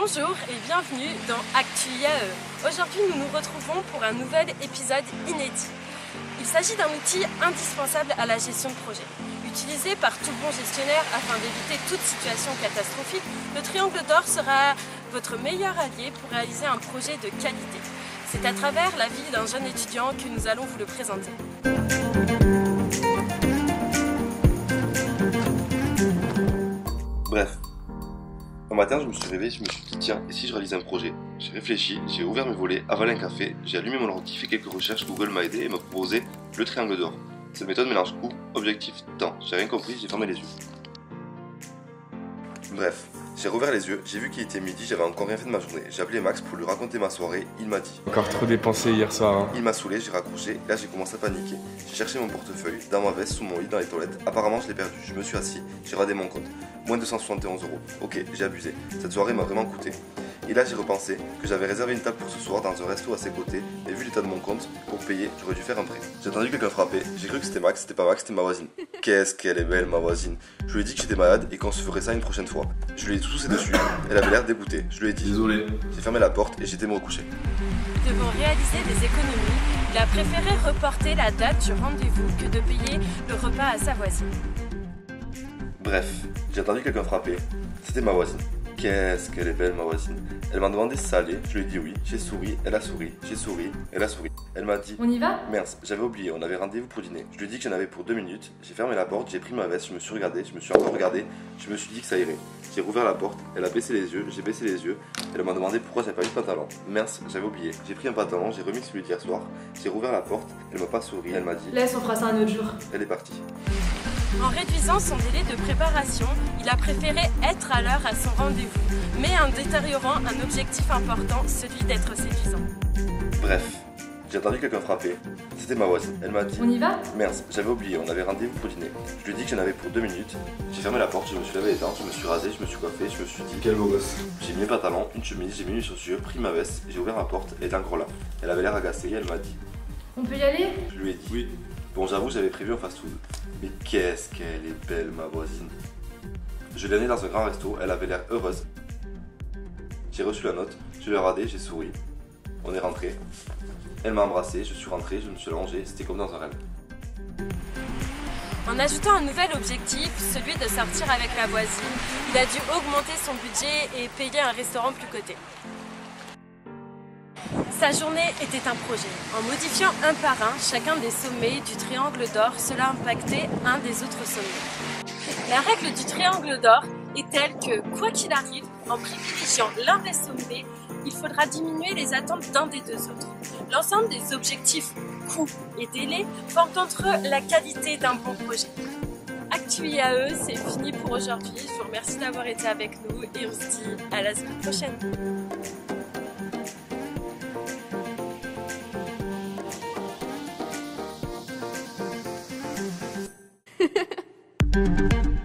Bonjour et bienvenue dans Actu-IAE. Aujourd'hui, nous nous retrouvons pour un nouvel épisode inédit. Il s'agit d'un outil indispensable à la gestion de projet. Utilisé par tout bon gestionnaire afin d'éviter toute situation catastrophique, le triangle d'or sera votre meilleur allié pour réaliser un projet de qualité. C'est à travers la vie d'un jeune étudiant que nous allons vous le présenter. Bref, un matin je me suis réveillé, je me suis dit tiens, et si je réalisais un projet? J'ai réfléchi, j'ai ouvert mes volets, avalé un café, j'ai allumé mon ordi, fait quelques recherches, Google m'a aidé et m'a proposé le triangle d'or. Cette méthode mélange coût, objectif, temps. J'ai rien compris, j'ai fermé les yeux. Bref, j'ai rouvert les yeux, j'ai vu qu'il était midi, j'avais encore rien fait de ma journée. J'ai appelé Max pour lui raconter ma soirée, il m'a dit Encore trop dépensé hier soir hein. Il m'a saoulé, j'ai raccroché, et là j'ai commencé à paniquer. J'ai cherché mon portefeuille, dans ma veste, sous mon lit, dans les toilettes. Apparemment je l'ai perdu, je me suis assis, j'ai radé mon compte. Moins 271 €. Ok, j'ai abusé. Cette soirée m'a vraiment coûté. Et là j'ai repensé que j'avais réservé une table pour ce soir dans un resto à ses côtés, et vu l'état de mon compte, pour payer, j'aurais dû faire un prêt. J'ai entendu quelqu'un frapper, j'ai cru que c'était Max, c'était pas Max, c'était ma voisine. Qu'est-ce qu'elle est belle ma voisine. Je lui ai dit que j'étais malade et qu'on se ferait ça une prochaine fois. Je lui ai tout toussé dessus, elle avait l'air dégoûtée. Je lui ai dit Désolé. J'ai fermé la porte et j'étais me recoucher. Devant réaliser des économies, il a préféré reporter la date du rendez-vous que de payer le repas à sa voisine. Bref, j'ai entendu quelqu'un frapper, c'était ma voisine. Qu'est-ce qu'elle est belle ma voisine. Elle m'a demandé si ça allait, je lui ai dit oui, j'ai souri, elle a souri, j'ai souri, elle a souri. Elle m'a dit On y va? mince, j'avais oublié, on avait rendez-vous pour dîner. Je lui ai dit que j'en avais pour 2 minutes, j'ai fermé la porte, j'ai pris ma veste, je me suis regardé, je me suis encore regardé, je me suis dit que ça irait. J'ai rouvert la porte, elle a baissé les yeux, j'ai baissé les yeux, elle m'a demandé pourquoi j'avais pas eu de pantalon. Mince, j'avais oublié. J'ai pris un pantalon, j'ai remis celui d'hier soir, j'ai rouvert la porte, elle m'a pas souri, elle m'a dit Laisse, on fera ça un autre jour. elle est partie. En réduisant son délai de préparation, il a préféré être à l'heure à son rendez-vous, mais en détériorant un objectif important, celui d'être séduisant. Bref, j'ai entendu quelqu'un frapper, c'était ma voisine. Elle m'a dit On y va? mince, j'avais oublié, on avait rendez-vous pour dîner. Je lui ai dit que j'en avais pour 2 minutes. J'ai fermé la porte, je me suis lavé les dents, je me suis rasé, je me suis coiffé, je me suis dit Quel beau gosse. J'ai mis un pantalon, une chemise, j'ai mis mes chaussures, pris ma veste, j'ai ouvert ma porte, elle était encore là. Elle avait l'air agacée, elle m'a dit On peut y aller? je lui ai dit Oui. bon, j'avoue, j'avais prévu un fast-food. Mais qu'est-ce qu'elle est belle, ma voisine. Je l'ai amenée dans un grand resto, elle avait l'air heureuse. J'ai reçu la note, je lui ai radé, j'ai souri. On est rentré. Elle m'a embrassé, je suis rentré, je me suis allongé, c'était comme dans un rêve. En ajoutant un nouvel objectif, celui de sortir avec la voisine, il a dû augmenter son budget et payer un restaurant plus coté. Sa journée était un projet. En modifiant un par un chacun des sommets du triangle d'or, cela impactait un des autres sommets. La règle du triangle d'or est telle que, quoi qu'il arrive, en privilégiant l'un des sommets, il faudra diminuer les attentes d'un des deux autres. L'ensemble des objectifs, coûts et délais forment entre eux la qualité d'un bon projet. Actu-IAE, c'est fini pour aujourd'hui. Je vous remercie d'avoir été avec nous et on se dit à la semaine prochaine. Ha ha ha.